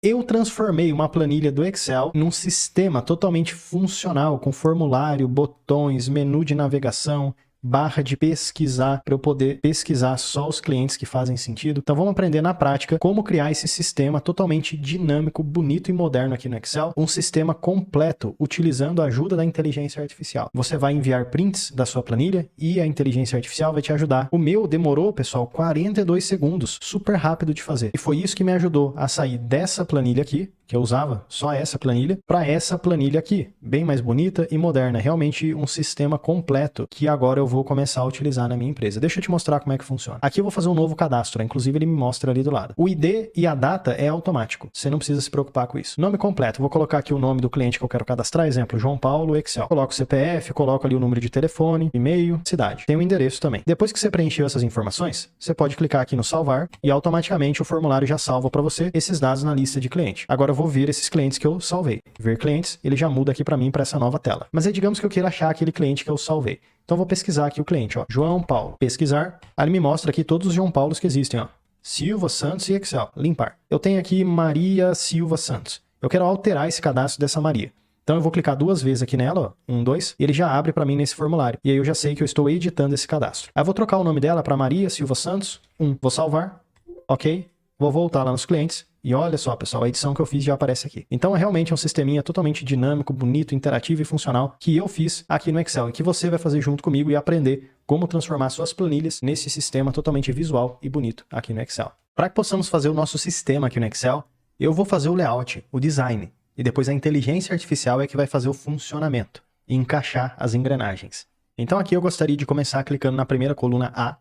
Eu transformei uma planilha do Excel num sistema totalmente funcional, com formulário, botões, menu de navegação, barra de pesquisar, para eu poder pesquisar só os clientes que fazem sentido. Então vamos aprender na prática como criar esse sistema totalmente dinâmico, bonito e moderno aqui no Excel. Um sistema completo, utilizando a ajuda da inteligência artificial. Você vai enviar prints da sua planilha e a inteligência artificial vai te ajudar. O meu demorou, pessoal, 42 segundos, super rápido de fazer. E foi isso que me ajudou a sair dessa planilha aqui, que eu usava só essa planilha, para essa planilha aqui, bem mais bonita e moderna. Realmente um sistema completo que agora eu vou começar a utilizar na minha empresa. Deixa eu te mostrar como é que funciona. Aqui eu vou fazer um novo cadastro, inclusive ele me mostra ali do lado. O ID e a data é automático, você não precisa se preocupar com isso. Nome completo, vou colocar aqui o nome do cliente que eu quero cadastrar, exemplo, João Paulo, Excel. Coloco o CPF, coloco ali o número de telefone, e-mail, cidade. Tem o endereço também. Depois que você preencheu essas informações, você pode clicar aqui no salvar e automaticamente o formulário já salva para você esses dados na lista de cliente. Agora eu vou ver esses clientes que eu salvei. Ver clientes, ele já muda aqui para mim para essa nova tela. Mas aí digamos que eu queira achar aquele cliente que eu salvei. Então eu vou pesquisar aqui o cliente, ó, João Paulo. Pesquisar, aí ele me mostra aqui todos os João Paulos que existem, ó. Silva, Santos e Excel. Limpar. Eu tenho aqui Maria Silva Santos. Eu quero alterar esse cadastro dessa Maria. Então eu vou clicar duas vezes aqui nela, ó, 1, 2, e ele já abre para mim nesse formulário. E aí eu já sei que eu estou editando esse cadastro. Aí eu vou trocar o nome dela para Maria Silva Santos, 1. Vou salvar, ok. Vou voltar lá nos clientes e olha só, pessoal, a edição que eu fiz já aparece aqui. Então é realmente um sisteminha totalmente dinâmico, bonito, interativo e funcional que eu fiz aqui no Excel e que você vai fazer junto comigo e aprender como transformar suas planilhas nesse sistema totalmente visual e bonito aqui no Excel. Para que possamos fazer o nosso sistema aqui no Excel, eu vou fazer o layout, o design, e depois a inteligência artificial é que vai fazer o funcionamento e encaixar as engrenagens. Então aqui eu gostaria de começar clicando na primeira coluna A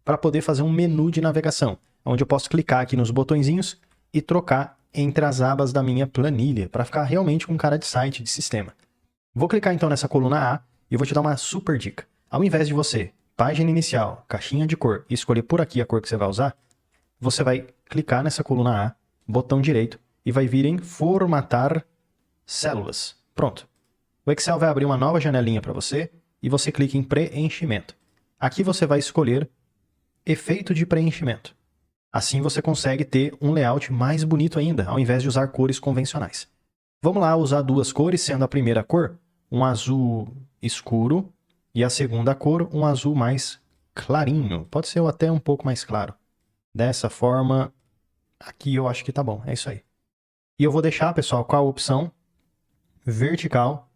para poder fazer um menu de navegação, onde eu posso clicar aqui nos botõezinhos e trocar entre as abas da minha planilha, para ficar realmente com cara de site, de sistema. Vou clicar então nessa coluna A e vou te dar uma super dica. Ao invés de você, página inicial, caixinha de cor, e escolher por aqui a cor que você vai usar, você vai clicar nessa coluna A, botão direito, e vai vir em formatar células. Pronto. O Excel vai abrir uma nova janelinha para você e você clica em preenchimento. Aqui você vai escolher efeito de preenchimento. Assim você consegue ter um layout mais bonito ainda, ao invés de usar cores convencionais. Vamos lá usar duas cores, sendo a primeira cor um azul escuro e a segunda cor um azul mais clarinho. Pode ser até um pouco mais claro. Dessa forma, aqui eu acho que tá bom, é isso aí. E eu vou deixar, pessoal, com a opção vertical.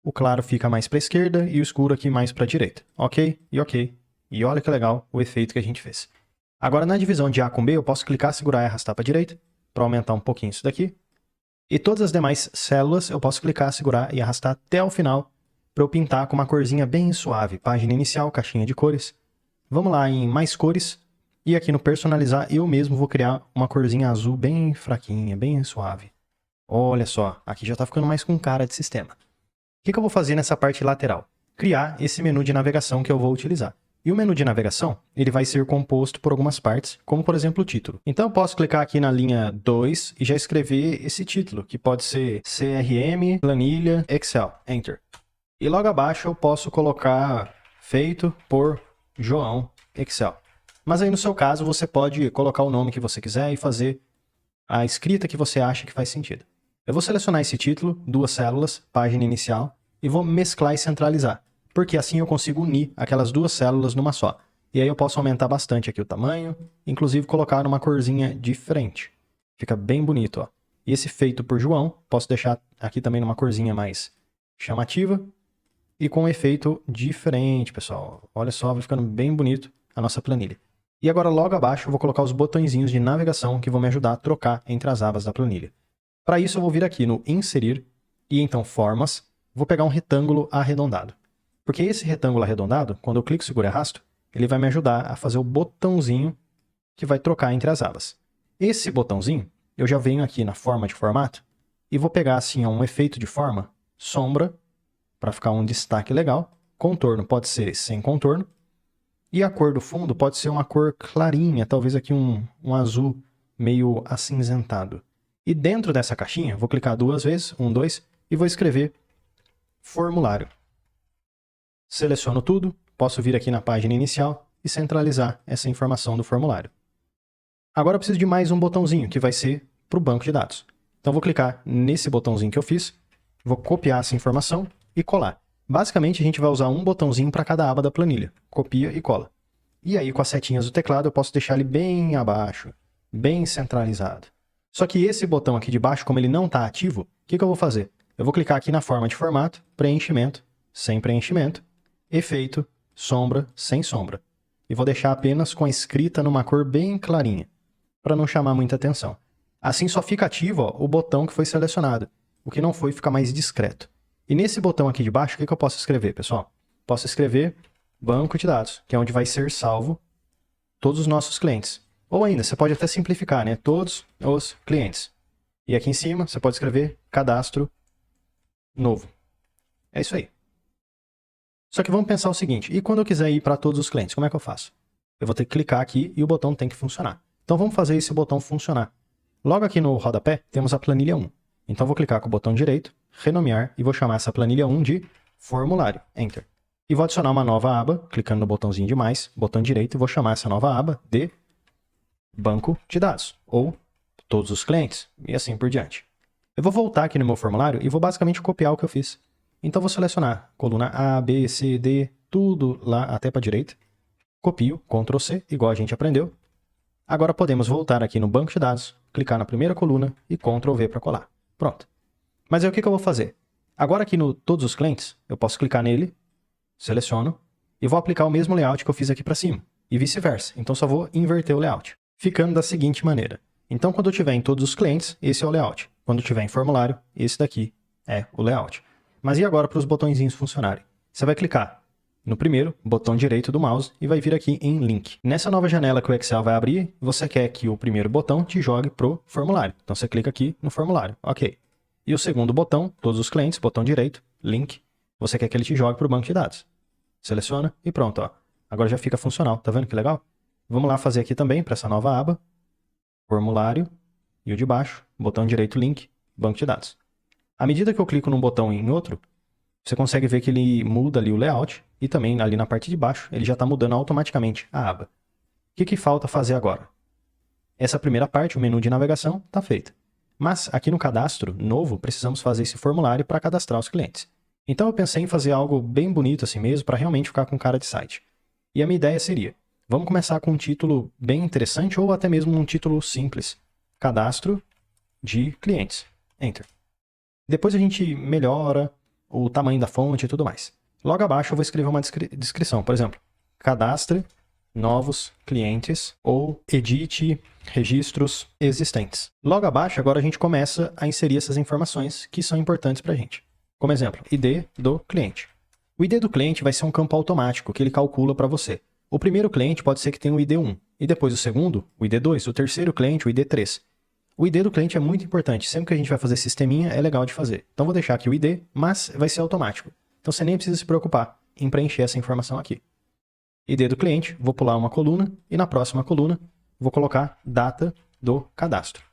O claro fica mais para a esquerda e o escuro aqui mais para a direita. Ok? E ok. E olha que legal o efeito que a gente fez. Agora, na divisão de A com B, eu posso clicar, segurar e arrastar para a direita, para aumentar um pouquinho isso daqui. E todas as demais células, eu posso clicar, segurar e arrastar até o final, para eu pintar com uma corzinha bem suave. Página inicial, caixinha de cores. Vamos lá em mais cores. E aqui no personalizar, eu mesmo vou criar uma corzinha azul bem fraquinha, bem suave. Olha só, aqui já está ficando mais com cara de sistema. O que eu vou fazer nessa parte lateral? Criar esse menu de navegação que eu vou utilizar. E o menu de navegação, ele vai ser composto por algumas partes, como por exemplo o título. Então eu posso clicar aqui na linha 2 e já escrever esse título, que pode ser CRM, planilha, Excel, Enter. E logo abaixo eu posso colocar feito por João, Excel. Mas aí no seu caso você pode colocar o nome que você quiser e fazer a escrita que você acha que faz sentido. Eu vou selecionar esse título, duas células, página inicial, e vou mesclar e centralizar. Porque assim eu consigo unir aquelas duas células numa só. E aí eu posso aumentar bastante aqui o tamanho, inclusive colocar uma corzinha diferente. Fica bem bonito, ó. E esse feito por João, posso deixar aqui também numa corzinha mais chamativa e com um efeito diferente, pessoal. Olha só, vai ficando bem bonito a nossa planilha. E agora logo abaixo eu vou colocar os botõezinhos de navegação que vão me ajudar a trocar entre as abas da planilha. Para isso eu vou vir aqui no inserir e então formas, vou pegar um retângulo arredondado. Porque esse retângulo arredondado, quando eu clico, seguro e arrasto, ele vai me ajudar a fazer o botãozinho que vai trocar entre as abas. Esse botãozinho, eu já venho aqui na forma de formato e vou pegar assim um efeito de forma, sombra, para ficar um destaque legal, contorno pode ser sem contorno, e a cor do fundo pode ser uma cor clarinha, talvez aqui um azul meio acinzentado. E dentro dessa caixinha, vou clicar duas vezes, 1, 2, e vou escrever formulário. Seleciono tudo, posso vir aqui na página inicial e centralizar essa informação do formulário. Agora eu preciso de mais um botãozinho, que vai ser para o banco de dados. Então, vou clicar nesse botãozinho que eu fiz, vou copiar essa informação e colar. Basicamente, a gente vai usar um botãozinho para cada aba da planilha. Copia e cola. E aí, com as setinhas do teclado, eu posso deixar ele bem abaixo, bem centralizado. Só que esse botão aqui de baixo, como ele não está ativo, o que eu vou fazer? Eu vou clicar aqui na forma de formato, preenchimento, sem preenchimento, efeito, sombra, sem sombra. E vou deixar apenas com a escrita numa cor bem clarinha, para não chamar muita atenção. Assim só fica ativo o botão que foi selecionado. O que não foi fica mais discreto. E nesse botão aqui de baixo, o que eu posso escrever, pessoal? Posso escrever banco de dados, que é onde vai ser salvo todos os nossos clientes. Ou ainda, você pode até simplificar, né? Todos os clientes. E aqui em cima, você pode escrever cadastro novo. É isso aí. Só que vamos pensar o seguinte, e quando eu quiser ir para todos os clientes, como é que eu faço? Eu vou ter que clicar aqui e o botão tem que funcionar. Então vamos fazer esse botão funcionar. Logo aqui no rodapé, temos a planilha 1. Então vou clicar com o botão direito, renomear, e vou chamar essa planilha 1 de formulário. Enter. E vou adicionar uma nova aba, clicando no botãozinho de mais, botão direito, e vou chamar essa nova aba de banco de dados, ou todos os clientes, e assim por diante. Eu vou voltar aqui no meu formulário e vou basicamente copiar o que eu fiz. Então vou selecionar coluna A, B, C, D, tudo lá até para a direita. Copio, Ctrl C, igual a gente aprendeu. Agora podemos voltar aqui no banco de dados, clicar na primeira coluna e Ctrl V para colar. Pronto. Mas aí o que eu vou fazer? Agora aqui no todos os clientes, eu posso clicar nele, seleciono, e vou aplicar o mesmo layout que eu fiz aqui para cima, e vice-versa. Então só vou inverter o layout, ficando da seguinte maneira. Então quando eu tiver em todos os clientes, esse é o layout. Quando eu tiver em formulário, esse daqui é o layout. Mas e agora para os botõezinhos funcionarem? Você vai clicar no primeiro, botão direito do mouse, e vai vir aqui em Link. Nessa nova janela que o Excel vai abrir, você quer que o primeiro botão te jogue para o formulário. Então você clica aqui no formulário. Ok. E o segundo botão, todos os clientes, botão direito, Link, você quer que ele te jogue para o banco de dados. Seleciona e pronto. Ó. Agora já fica funcional. Tá vendo que legal? Vamos lá fazer aqui também para essa nova aba. Formulário e o de baixo, botão direito, Link, banco de dados. À medida que eu clico num botão e em outro, você consegue ver que ele muda ali o layout e também ali na parte de baixo ele já está mudando automaticamente a aba. O que falta fazer agora? Essa primeira parte, o menu de navegação, está feita. Mas aqui no cadastro novo, precisamos fazer esse formulário para cadastrar os clientes. Então eu pensei em fazer algo bem bonito assim mesmo para realmente ficar com cara de site. E a minha ideia seria, vamos começar com um título bem interessante ou até mesmo um título simples. Cadastro de clientes. Enter. Depois a gente melhora o tamanho da fonte e tudo mais. Logo abaixo eu vou escrever uma descrição. Por exemplo, cadastre novos clientes ou edite registros existentes. Logo abaixo agora a gente começa a inserir essas informações que são importantes para a gente. Como exemplo, ID do cliente. O ID do cliente vai ser um campo automático que ele calcula para você. O primeiro cliente pode ser que tenha o ID 1, e depois o segundo, o ID 2, o terceiro cliente, o ID 3. O ID do cliente é muito importante, sempre que a gente vai fazer sisteminha é legal de fazer. Então vou deixar aqui o ID, mas vai ser automático. Então você nem precisa se preocupar em preencher essa informação aqui. ID do cliente, vou pular uma coluna, e na próxima coluna vou colocar data do cadastro,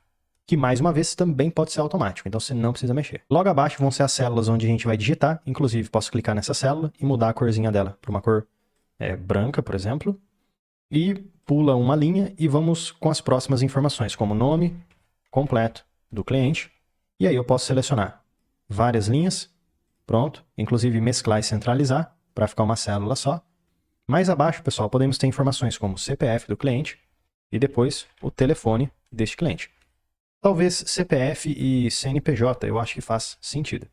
que mais uma vez também pode ser automático, então você não precisa mexer. Logo abaixo vão ser as células onde a gente vai digitar, inclusive posso clicar nessa célula e mudar a corzinha dela para uma cor branca, por exemplo, e pula uma linha e vamos com as próximas informações, como nome completo do cliente, e aí eu posso selecionar várias linhas, pronto, inclusive mesclar e centralizar para ficar uma célula só. Mais abaixo, pessoal, podemos ter informações como CPF do cliente e depois o telefone deste cliente. Talvez CPF e CNPJ, eu acho que faz sentido.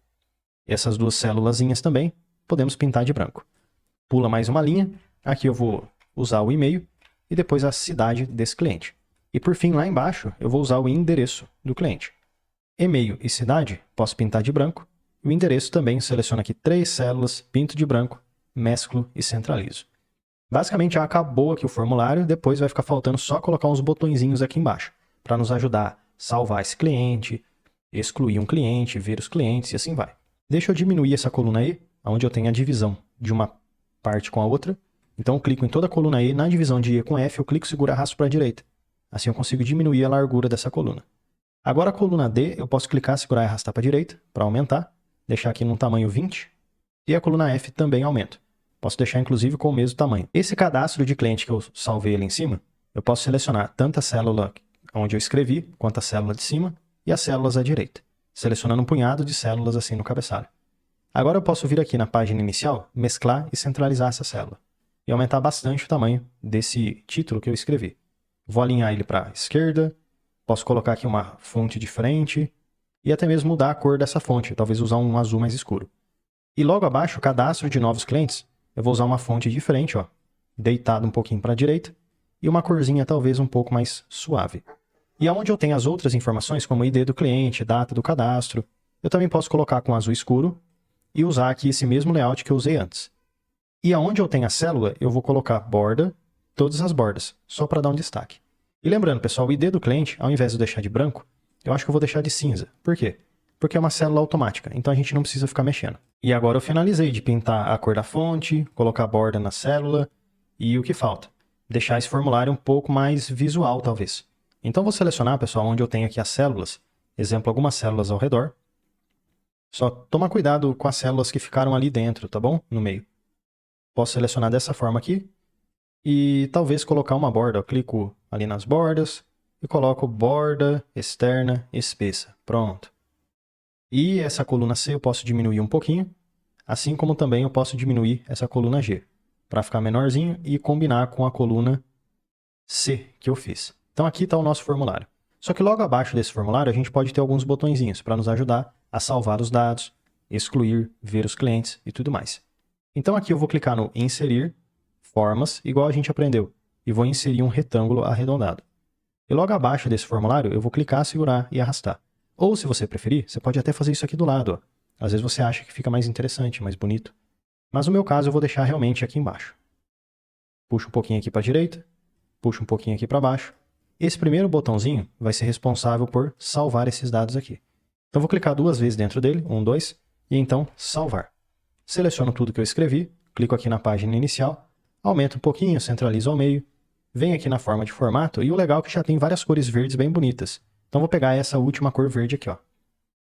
E essas duas célulazinhas também podemos pintar de branco. Pula mais uma linha, aqui eu vou usar o e-mail e depois a cidade desse cliente. E por fim, lá embaixo, eu vou usar o endereço do cliente. E-mail e cidade, posso pintar de branco. E o endereço também, seleciono aqui 3 células, pinto de branco, mesclo e centralizo. Basicamente já acabou aqui o formulário, depois vai ficar faltando só colocar uns botõezinhos aqui embaixo, para nos ajudar a salvar esse cliente, excluir um cliente, ver os clientes e assim vai. Deixa eu diminuir essa coluna aí, onde eu tenho a divisão de uma parte com a outra. Então eu clico em toda a coluna E, na divisão de E com F, eu clico, seguro e arrasto para a direita. Assim eu consigo diminuir a largura dessa coluna. Agora a coluna D, eu posso clicar, segurar e arrastar para a direita, para aumentar, deixar aqui num tamanho 20, e a coluna F também aumento. Posso deixar inclusive com o mesmo tamanho. Esse cadastro de cliente que eu salvei ali em cima, eu posso selecionar tanto a célula onde eu escrevi, quanto a célula de cima, e as células à direita, selecionando um punhado de células assim no cabeçalho. Agora eu posso vir aqui na página inicial, mesclar e centralizar essa célula, e aumentar bastante o tamanho desse título que eu escrevi. Vou alinhar ele para a esquerda, posso colocar aqui uma fonte diferente, e até mesmo mudar a cor dessa fonte, talvez usar um azul mais escuro. E logo abaixo, cadastro de novos clientes, eu vou usar uma fonte diferente, ó, deitado um pouquinho para a direita, e uma corzinha talvez um pouco mais suave. E aonde eu tenho as outras informações, como ID do cliente, data do cadastro, eu também posso colocar com azul escuro e usar aqui esse mesmo layout que eu usei antes. E aonde eu tenho a célula, eu vou colocar borda, todas as bordas, só para dar um destaque. E lembrando, pessoal, o ID do cliente, ao invés de eu deixar de branco, eu acho que eu vou deixar de cinza. Por quê? Porque é uma célula automática, então a gente não precisa ficar mexendo. E agora eu finalizei de pintar a cor da fonte, colocar a borda na célula e o que falta? Deixar esse formulário um pouco mais visual, talvez. Então vou selecionar, pessoal, onde eu tenho aqui as células, exemplo, algumas células ao redor. Só toma cuidado com as células que ficaram ali dentro, tá bom? No meio. Posso selecionar dessa forma aqui e talvez colocar uma borda. Eu clico ali nas bordas e coloco borda externa espessa. Pronto. E essa coluna C eu posso diminuir um pouquinho, assim como também eu posso diminuir essa coluna G, para ficar menorzinho e combinar com a coluna C que eu fiz. Então aqui está o nosso formulário. Só que logo abaixo desse formulário a gente pode ter alguns botõezinhos para nos ajudar a salvar os dados, excluir, ver os clientes e tudo mais. Então aqui eu vou clicar no inserir, formas, igual a gente aprendeu, e vou inserir um retângulo arredondado. E logo abaixo desse formulário eu vou clicar, segurar e arrastar. Ou se você preferir, você pode até fazer isso aqui do lado. Ó. Às vezes você acha que fica mais interessante, mais bonito. Mas no meu caso eu vou deixar realmente aqui embaixo. Puxo um pouquinho aqui para a direita, puxo um pouquinho aqui para baixo. Esse primeiro botãozinho vai ser responsável por salvar esses dados aqui. Então vou clicar 2 vezes dentro dele, 1, 2, e então salvar. Seleciono tudo que eu escrevi, clico aqui na página inicial, aumento um pouquinho, centralizo ao meio, venho aqui na forma de formato, e o legal é que já tem várias cores verdes bem bonitas. Então vou pegar essa última cor verde aqui, ó,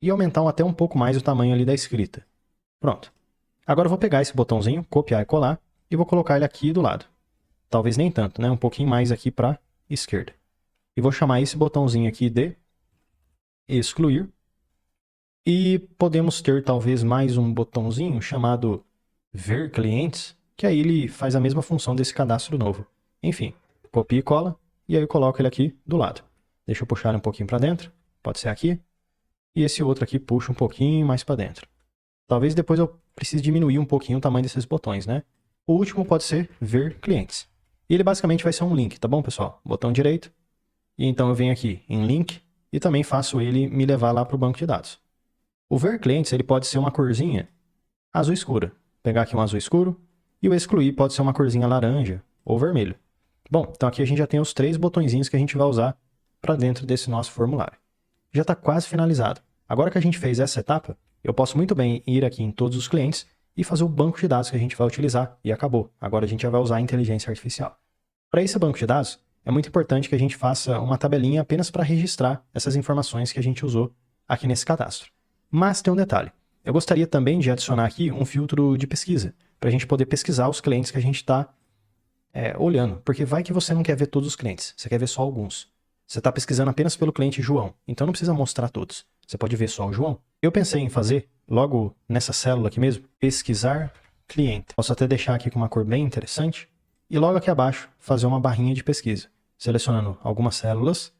e aumentar até um pouco mais o tamanho ali da escrita. Pronto. Agora eu vou pegar esse botãozinho, copiar e colar, e vou colocar ele aqui do lado. Talvez nem tanto, né? Um pouquinho mais aqui para a esquerda. E vou chamar esse botãozinho aqui de excluir. E podemos ter talvez mais um botãozinho chamado ver clientes, que aí ele faz a mesma função desse cadastro novo. Enfim, copia e cola, e aí eu coloco ele aqui do lado. Deixa eu puxar um pouquinho para dentro, pode ser aqui. E esse outro aqui puxa um pouquinho mais para dentro. Talvez depois eu precise diminuir um pouquinho o tamanho desses botões, né? O último pode ser ver clientes. E ele basicamente vai ser um link, tá bom, pessoal? Botão direito. E então eu venho aqui em link e também faço ele me levar lá para o banco de dados. O ver clientes ele pode ser uma corzinha azul escura. Pegar aqui um azul escuro. E o excluir pode ser uma corzinha laranja ou vermelho. Bom, então aqui a gente já tem os 3 botõezinhos que a gente vai usar para dentro desse nosso formulário. Já está quase finalizado. Agora que a gente fez essa etapa, eu posso muito bem ir aqui em todos os clientes e fazer o banco de dados que a gente vai utilizar e acabou. Agora a gente já vai usar a inteligência artificial. Para esse banco de dados, é muito importante que a gente faça uma tabelinha apenas para registrar essas informações que a gente usou aqui nesse cadastro. Mas tem um detalhe. Eu gostaria também de adicionar aqui um filtro de pesquisa, para a gente poder pesquisar os clientes que a gente está olhando. Porque vai que você não quer ver todos os clientes, você quer ver só alguns. Você está pesquisando apenas pelo cliente João, então não precisa mostrar todos. Você pode ver só o João. Eu pensei em fazer, logo nessa célula aqui mesmo, pesquisar cliente. Posso até deixar aqui com uma cor bem interessante. E logo aqui abaixo, fazer uma barrinha de pesquisa. Selecionando algumas células,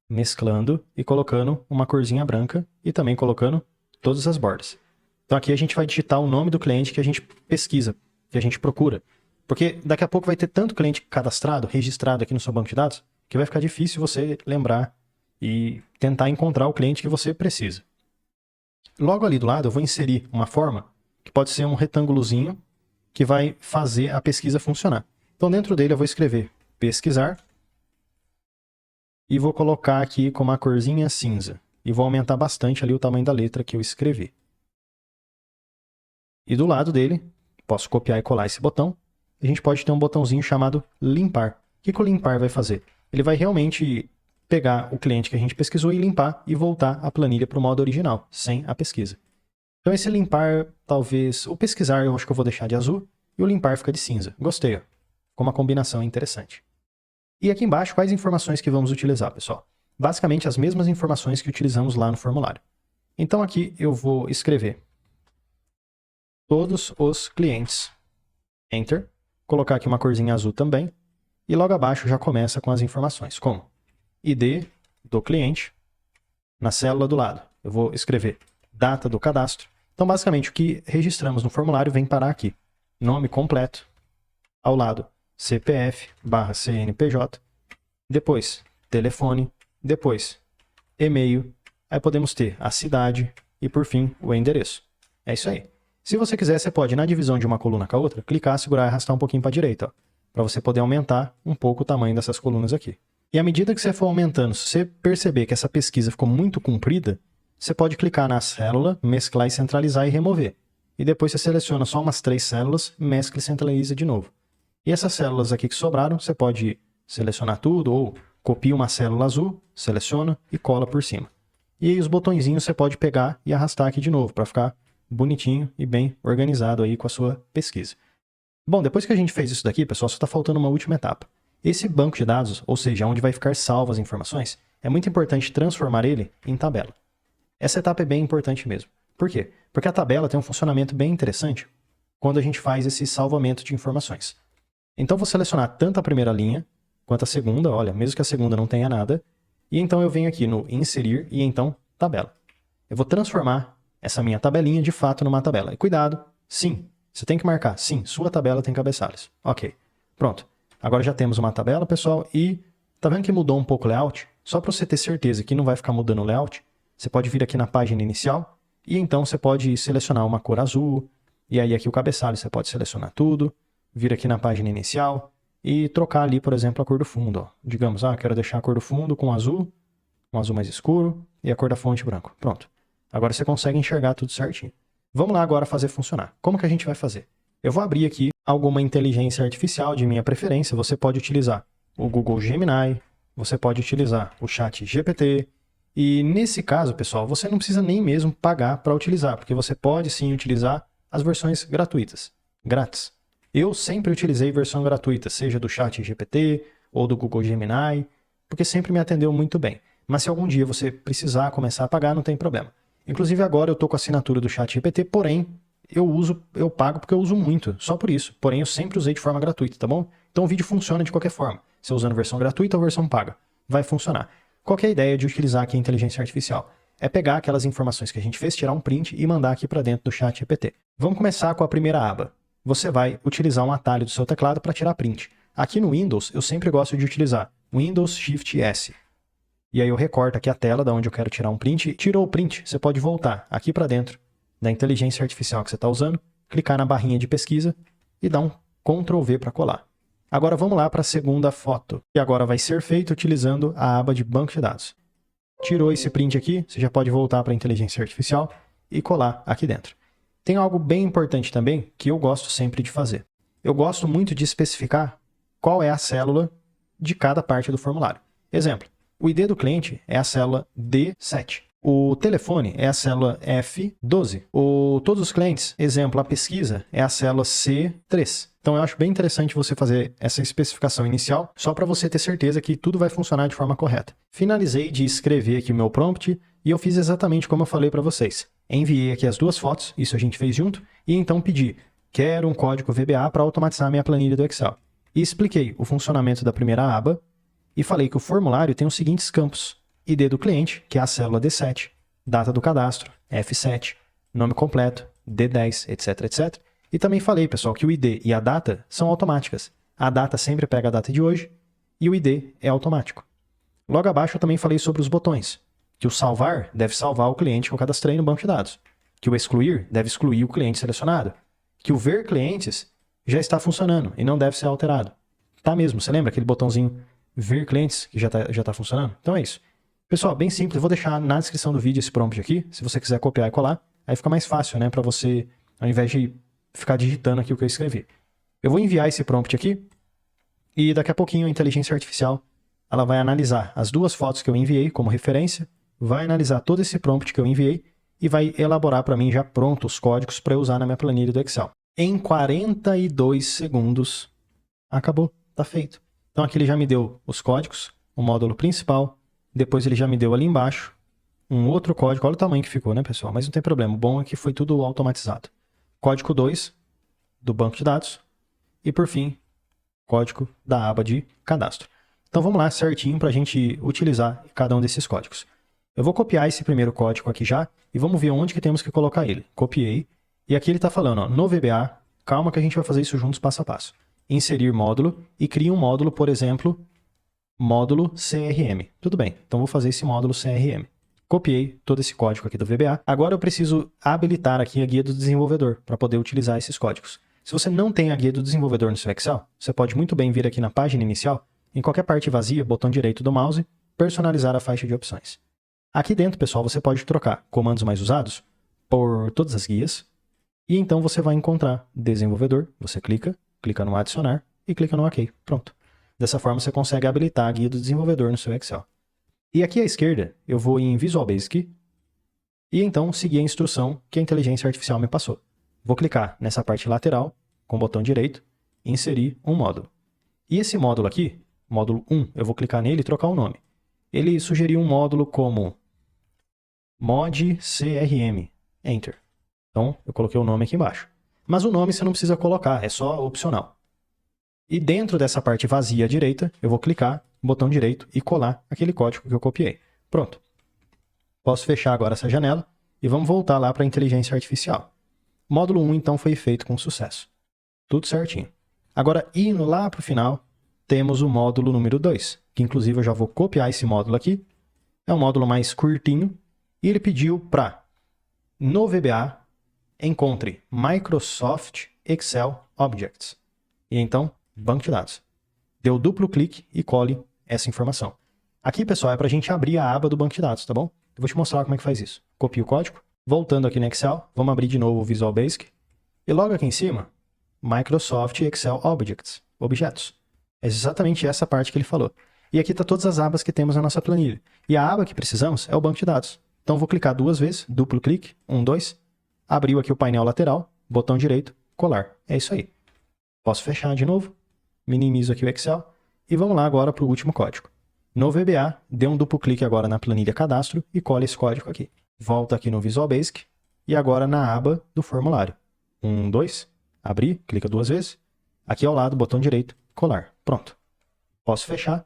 mesclando e colocando uma corzinha branca e também colocando todas as bordas. Então aqui a gente vai digitar o nome do cliente que a gente pesquisa, que a gente procura. Porque daqui a pouco vai ter tanto cliente cadastrado, registrado aqui no seu banco de dados, que vai ficar difícil você lembrar e tentar encontrar o cliente que você precisa. Logo ali do lado eu vou inserir uma forma que pode ser um retângulozinho que vai fazer a pesquisa funcionar. Então dentro dele eu vou escrever pesquisar e vou colocar aqui com uma corzinha cinza. E vou aumentar bastante ali o tamanho da letra que eu escrevi. E do lado dele, posso copiar e colar esse botão. A gente pode ter um botãozinho chamado limpar. O que o limpar vai fazer? Ele vai realmente pegar o cliente que a gente pesquisou e limpar e voltar a planilha para o modo original, sem a pesquisa. Então esse limpar, talvez, o pesquisar eu acho que eu vou deixar de azul e o limpar fica de cinza. Gostei, ó. Ficou uma combinação interessante. E aqui embaixo, quais informações que vamos utilizar, pessoal? basicamente as mesmas informações que utilizamos lá no formulário. Então aqui eu vou escrever todos os clientes, Enter, colocar aqui uma corzinha azul também, e logo abaixo já começa com as informações, como ID do cliente, na célula do lado. Eu vou escrever data do cadastro. Então, basicamente, o que registramos no formulário vem parar aqui. Nome completo, ao lado, CPF/CNPJ, depois, telefone, depois, e-mail, aí podemos ter a cidade e, por fim, o endereço. É isso aí. Se você quiser, você pode, na divisão de uma coluna com a outra, clicar, segurar e arrastar um pouquinho para a direita, para você poder aumentar um pouco o tamanho dessas colunas aqui. E à medida que você for aumentando, se você perceber que essa pesquisa ficou muito comprida, você pode clicar na célula, mesclar e centralizar e remover. E depois você seleciona só umas 3 células, mescla e centraliza de novo. E essas células aqui que sobraram, você pode selecionar tudo ou copia uma célula azul, seleciona e cola por cima. E aí os botõezinhos você pode pegar e arrastar aqui de novo para ficar bonitinho e bem organizado aí com a sua pesquisa. Bom, depois que a gente fez isso daqui, pessoal, só está faltando uma última etapa. Esse banco de dados, ou seja, onde vai ficar salvas as informações, é muito importante transformar ele em tabela. Essa etapa é bem importante mesmo. Por quê? Porque a tabela tem um funcionamento bem interessante quando a gente faz esse salvamento de informações. Então, vou selecionar tanto a primeira linha quanto a segunda, olha, mesmo que a segunda não tenha nada, e então eu venho aqui no inserir e então tabela. Eu vou transformar essa minha tabelinha de fato numa tabela. E cuidado, sim, você tem que marcar, sim, sua tabela tem cabeçalhos. Ok, pronto. Agora já temos uma tabela, pessoal, e tá vendo que mudou um pouco o layout? Só para você ter certeza que não vai ficar mudando o layout, você pode vir aqui na página inicial e então você pode selecionar uma cor azul, e aí aqui o cabeçalho você pode selecionar tudo, vir aqui na página inicial e trocar ali, por exemplo, a cor do fundo. Ó. Digamos, quero deixar a cor do fundo com azul, um azul mais escuro, e a cor da fonte branco. Pronto. Agora você consegue enxergar tudo certinho. Vamos lá agora fazer funcionar. Como que a gente vai fazer? Eu vou abrir aqui alguma inteligência artificial de minha preferência. Você pode utilizar o Google Gemini, você pode utilizar o Chat GPT. E nesse caso, pessoal, você não precisa nem mesmo pagar para utilizar, porque você pode sim utilizar as versões gratuitas, grátis. Eu sempre utilizei versão gratuita, seja do Chat GPT ou do Google Gemini, porque sempre me atendeu muito bem. Mas se algum dia você precisar começar a pagar, não tem problema. Inclusive agora eu estou com a assinatura do Chat GPT, porém eu pago porque eu uso muito, só por isso. Porém eu sempre usei de forma gratuita, tá bom? Então o vídeo funciona de qualquer forma. Se usando versão gratuita ou versão paga, vai funcionar. Qual que é a ideia de utilizar aqui a inteligência artificial? É pegar aquelas informações que a gente fez, tirar um print e mandar aqui para dentro do Chat GPT. Vamos começar com a primeira aba. Você vai utilizar um atalho do seu teclado para tirar print. Aqui no Windows, eu sempre gosto de utilizar Windows Shift S. E aí eu recorto aqui a tela da onde eu quero tirar um print. Tirou o print, você pode voltar aqui para dentro da inteligência artificial que você está usando, clicar na barrinha de pesquisa e dar um Ctrl V para colar. Agora vamos lá para a segunda foto, que agora vai ser feito utilizando a aba de banco de dados. Tirou esse print aqui, você já pode voltar para a inteligência artificial e colar aqui dentro. Tem algo bem importante também que eu gosto sempre de fazer. Eu gosto muito de especificar qual é a célula de cada parte do formulário. Exemplo, o ID do cliente é a célula D7. O telefone é a célula F12. Todos os clientes, exemplo, a pesquisa é a célula C3. Então eu acho bem interessante você fazer essa especificação inicial, só para você ter certeza que tudo vai funcionar de forma correta. Finalizei de escrever aqui o meu prompt e eu fiz exatamente como eu falei para vocês. Enviei aqui as duas fotos, isso a gente fez junto, e então pedi, quero um código VBA para automatizar a minha planilha do Excel. E expliquei o funcionamento da primeira aba e falei que o formulário tem os seguintes campos. ID do cliente, que é a célula D7, data do cadastro, F7, nome completo, D10, etc, etc. E também falei, pessoal, que o ID e a data são automáticas. A data sempre pega a data de hoje e o ID é automático. Logo abaixo eu também falei sobre os botões, que o salvar deve salvar o cliente que eu cadastrei no banco de dados, que o excluir deve excluir o cliente selecionado, que o ver clientes já está funcionando e não deve ser alterado. Tá mesmo, você lembra aquele botãozinho ver clientes que já está funcionando? Então é isso. Pessoal, bem simples, eu vou deixar na descrição do vídeo esse prompt aqui, se você quiser copiar e colar, aí fica mais fácil, né, para você, ao invés de ficar digitando aqui o que eu escrevi. Eu vou enviar esse prompt aqui e daqui a pouquinho a inteligência artificial, ela vai analisar as duas fotos que eu enviei como referência, vai analisar todo esse prompt que eu enviei e vai elaborar para mim já pronto os códigos para eu usar na minha planilha do Excel. Em 42 segundos, acabou, tá feito. Então aqui ele já me deu os códigos, o módulo principal, Depois ele já me deu ali embaixo um outro código. Olha o tamanho que ficou, né, pessoal? Mas não tem problema. O bom é que foi tudo automatizado. Código 2 do banco de dados. E, por fim, código da aba de cadastro. Então, vamos lá certinho para a gente utilizar cada um desses códigos. Eu vou copiar esse primeiro código aqui já e vamos ver onde que temos que colocar ele. Copiei. E aqui ele está falando, ó, no VBA, calma que a gente vai fazer isso juntos passo a passo. Inserir módulo e cria um módulo, por exemplo, módulo CRM. Tudo bem, então vou fazer esse módulo CRM. Copiei todo esse código aqui do VBA. Agora eu preciso habilitar aqui a guia do desenvolvedor para poder utilizar esses códigos. Se você não tem a guia do desenvolvedor no seu Excel, você pode muito bem vir aqui na página inicial, em qualquer parte vazia, botão direito do mouse, personalizar a faixa de opções. Aqui dentro, pessoal, você pode trocar comandos mais usados por todas as guias, e então você vai encontrar desenvolvedor, você clica no adicionar e clica no OK. Pronto. Dessa forma você consegue habilitar a guia do desenvolvedor no seu Excel. E aqui à esquerda, eu vou em Visual Basic e então seguir a instrução que a inteligência artificial me passou. Vou clicar nessa parte lateral, com o botão direito, e inserir um módulo. E esse módulo aqui, módulo 1, eu vou clicar nele e trocar o nome. Ele sugeriu um módulo como Mod CRM. Enter. Então, eu coloquei o nome aqui embaixo. Mas o nome você não precisa colocar, é só opcional. E dentro dessa parte vazia à direita, eu vou clicar, botão direito, e colar aquele código que eu copiei. Pronto. Posso fechar agora essa janela e vamos voltar lá para a inteligência artificial. Módulo 1, então, foi feito com sucesso. Tudo certinho. Agora, indo lá para o final, temos o módulo número 2, que inclusive eu já vou copiar esse módulo aqui. É um módulo mais curtinho. E ele pediu para, no VBA, encontre Microsoft Excel Objects. E então, banco de dados. Deu duplo clique e cole essa informação. Aqui, pessoal, é para a gente abrir a aba do banco de dados, tá bom? Eu vou te mostrar como é que faz isso. Copio o código. Voltando aqui no Excel, vamos abrir de novo o Visual Basic. E logo aqui em cima, Microsoft Excel Objects, objetos. É exatamente essa parte que ele falou. E aqui está todas as abas que temos na nossa planilha. E a aba que precisamos é o banco de dados. Então vou clicar duas vezes, duplo clique, 1, 2. Abriu aqui o painel lateral, botão direito, colar. É isso aí. Posso fechar de novo, minimizo aqui o Excel e vamos lá agora para o último código. No VBA, dê um duplo clique agora na planilha cadastro e cole esse código aqui. Volta aqui no Visual Basic e agora na aba do formulário. 1, 2, abrir, clica duas vezes. Aqui ao lado, botão direito, colar. Pronto. Posso fechar.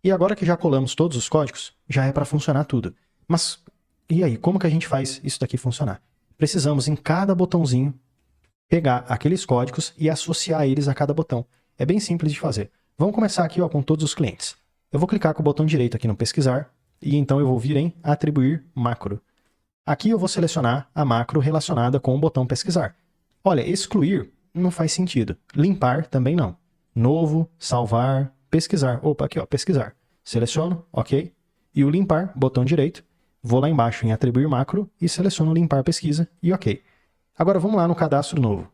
E agora que já colamos todos os códigos, já é para funcionar tudo. Mas e aí, como que a gente faz isso daqui funcionar? Precisamos, em cada botãozinho, pegar aqueles códigos e associar eles a cada botão. É bem simples de fazer. Vamos começar aqui ó, com todos os clientes. Eu vou clicar com o botão direito aqui no pesquisar, e então eu vou vir em atribuir macro. Aqui eu vou selecionar a macro relacionada com o botão pesquisar. Olha, excluir não faz sentido. Limpar também não. Novo, salvar, pesquisar. Opa, aqui ó, pesquisar. Seleciono, ok. E o limpar, botão direito. Vou lá embaixo em atribuir macro e seleciono limpar pesquisa e ok. Agora vamos lá no cadastro novo.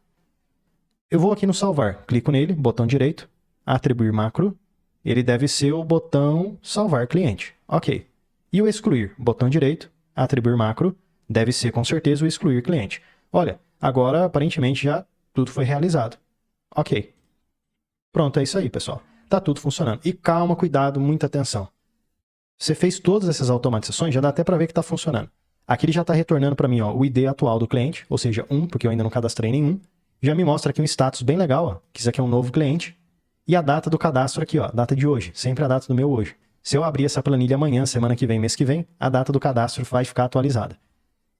Eu vou aqui no salvar, clico nele, botão direito, atribuir macro. Ele deve ser o botão salvar cliente. Ok. E o excluir, botão direito, atribuir macro, deve ser com certeza o excluir cliente. Olha, agora aparentemente já tudo foi realizado. Ok. Pronto, é isso aí, pessoal. Tá tudo funcionando. E calma, cuidado, muita atenção. Você fez todas essas automatizações, já dá até para ver que está funcionando. Aqui ele já está retornando para mim ó, o ID atual do cliente, ou seja, 1, porque eu ainda não cadastrei nenhum. Já me mostra aqui um status bem legal, ó, que isso aqui é um novo cliente. E a data do cadastro aqui, ó, data de hoje, sempre a data do meu hoje. Se eu abrir essa planilha amanhã, semana que vem, mês que vem, a data do cadastro vai ficar atualizada.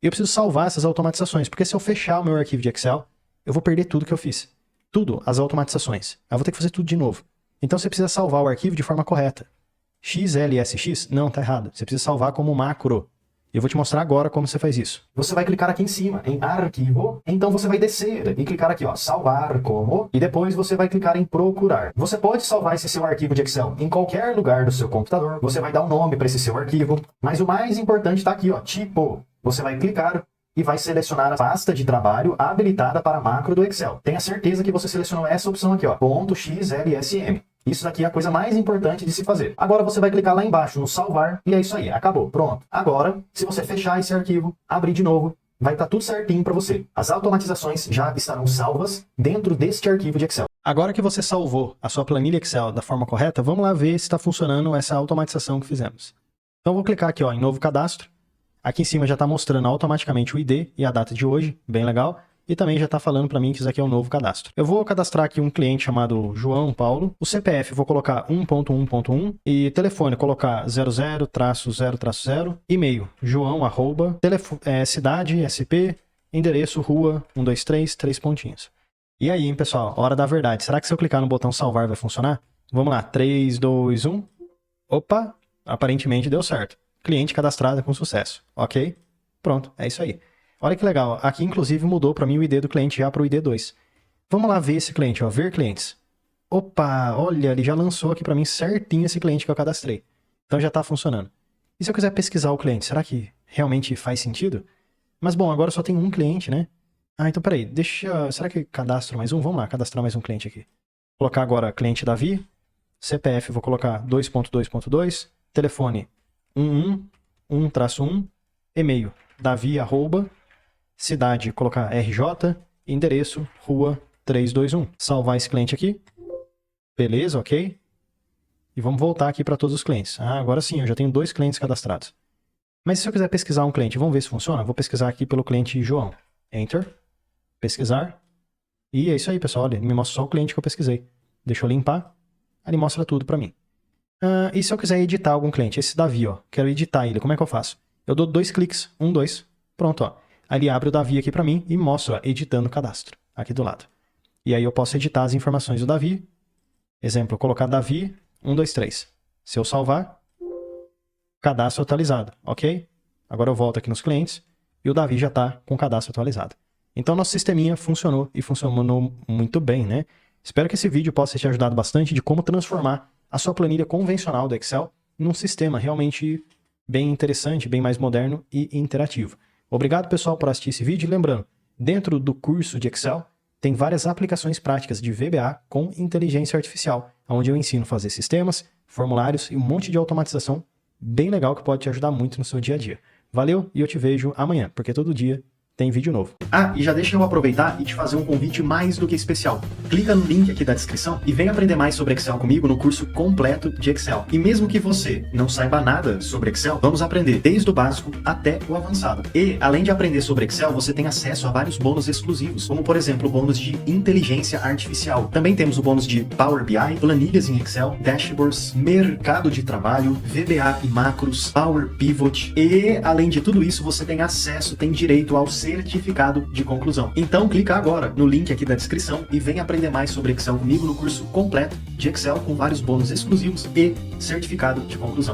E eu preciso salvar essas automatizações, porque se eu fechar o meu arquivo de Excel, eu vou perder tudo que eu fiz. Tudo, as automatizações. Eu vou ter que fazer tudo de novo. Então você precisa salvar o arquivo de forma correta. XLSX? Não, tá errado. Você precisa salvar como macro. Eu vou te mostrar agora como você faz isso. Você vai clicar aqui em cima, em arquivo. Então você vai descer e clicar aqui, ó, salvar como. E depois você vai clicar em procurar. Você pode salvar esse seu arquivo de Excel em qualquer lugar do seu computador. Você vai dar um nome para esse seu arquivo. Mas o mais importante está aqui, ó, tipo. Você vai clicar e vai selecionar a pasta de trabalho habilitada para macro do Excel. Tenha certeza que você selecionou essa opção aqui, ó, .xlsm. Isso daqui é a coisa mais importante de se fazer. Agora você vai clicar lá embaixo no salvar e é isso aí, acabou, pronto. Agora, se você fechar esse arquivo, abrir de novo, vai estar tudo certinho para você. As automatizações já estarão salvas dentro deste arquivo de Excel. Agora que você salvou a sua planilha Excel da forma correta, vamos lá ver se está funcionando essa automatização que fizemos. Então eu vou clicar aqui ó, em novo cadastro. Aqui em cima já está mostrando automaticamente o ID e a data de hoje, bem legal. E também já está falando para mim que isso aqui é um novo cadastro. Eu vou cadastrar aqui um cliente chamado João Paulo. O CPF vou colocar 1.1.1 e telefone colocar 00-0-0-0. E-mail joão, cidade, SP, endereço, rua, 123, 3 pontinhos. E aí, hein, pessoal, hora da verdade. Será que se eu clicar no botão salvar vai funcionar? Vamos lá, 3, 2, 1. Opa, aparentemente deu certo. Cliente cadastrado com sucesso. Ok? Pronto, é isso aí. Olha que legal. Aqui, inclusive, mudou para mim o ID do cliente já para o ID 2. Vamos lá ver esse cliente, ó. Ver clientes. Opa, olha, ele já lançou aqui para mim certinho esse cliente que eu cadastrei. Então já está funcionando. E se eu quiser pesquisar o cliente, será que realmente faz sentido? Mas bom, agora só tem um cliente, né? Ah, então peraí, será que cadastro mais um? Vamos lá, cadastrar mais um cliente aqui. Vou colocar agora cliente Davi. CPF vou colocar 2.2.2. Telefone 111-1. E-mail Davi, cidade, colocar RJ, endereço, rua 321. Salvar esse cliente aqui. Beleza, ok. E vamos voltar aqui para todos os clientes. Ah, agora sim, eu já tenho 2 clientes cadastrados. Mas se eu quiser pesquisar um cliente, vamos ver se funciona? Vou pesquisar aqui pelo cliente João. Enter. Pesquisar. E é isso aí, pessoal. Olha, ele me mostra só o cliente que eu pesquisei. Deixa eu limpar. Aí ele mostra tudo para mim. E se eu quiser editar algum cliente? Esse Davi, ó. Quero editar ele. Como é que eu faço? Eu dou 2 cliques. 1, 2. Pronto, ó. Aí ele abre o Davi aqui para mim e mostra, ó, editando o cadastro. Aqui do lado. E aí eu posso editar as informações do Davi. Exemplo, colocar Davi 123. Se eu salvar, cadastro atualizado, ok? Agora eu volto aqui nos clientes e o Davi já está com o cadastro atualizado. Então nosso sisteminha funcionou e funcionou muito bem, né? Espero que esse vídeo possa ter te ajudado bastante de como transformar a sua planilha convencional do Excel num sistema realmente bem interessante, bem mais moderno e interativo. Obrigado, pessoal, por assistir esse vídeo. E lembrando, dentro do curso de Excel, tem várias aplicações práticas de VBA com inteligência artificial, onde eu ensino a fazer sistemas, formulários e um monte de automatização bem legal que pode te ajudar muito no seu dia a dia. Valeu e eu te vejo amanhã, porque todo dia tem vídeo novo. Ah, e já deixa eu aproveitar e te fazer um convite mais do que especial. Clica no link aqui da descrição e vem aprender mais sobre Excel comigo no curso completo de Excel. E mesmo que você não saiba nada sobre Excel, vamos aprender desde o básico até o avançado. E, além de aprender sobre Excel, você tem acesso a vários bônus exclusivos, como por exemplo o bônus de inteligência artificial. Também temos o bônus de Power BI, planilhas em Excel, dashboards, mercado de trabalho, VBA e macros, Power Pivot. E, além de tudo isso, você tem acesso, tem direito ao certificado de conclusão. Então clica agora no link aqui da descrição e vem aprender mais sobre Excel comigo no curso completo de Excel com vários bônus exclusivos e certificado de conclusão.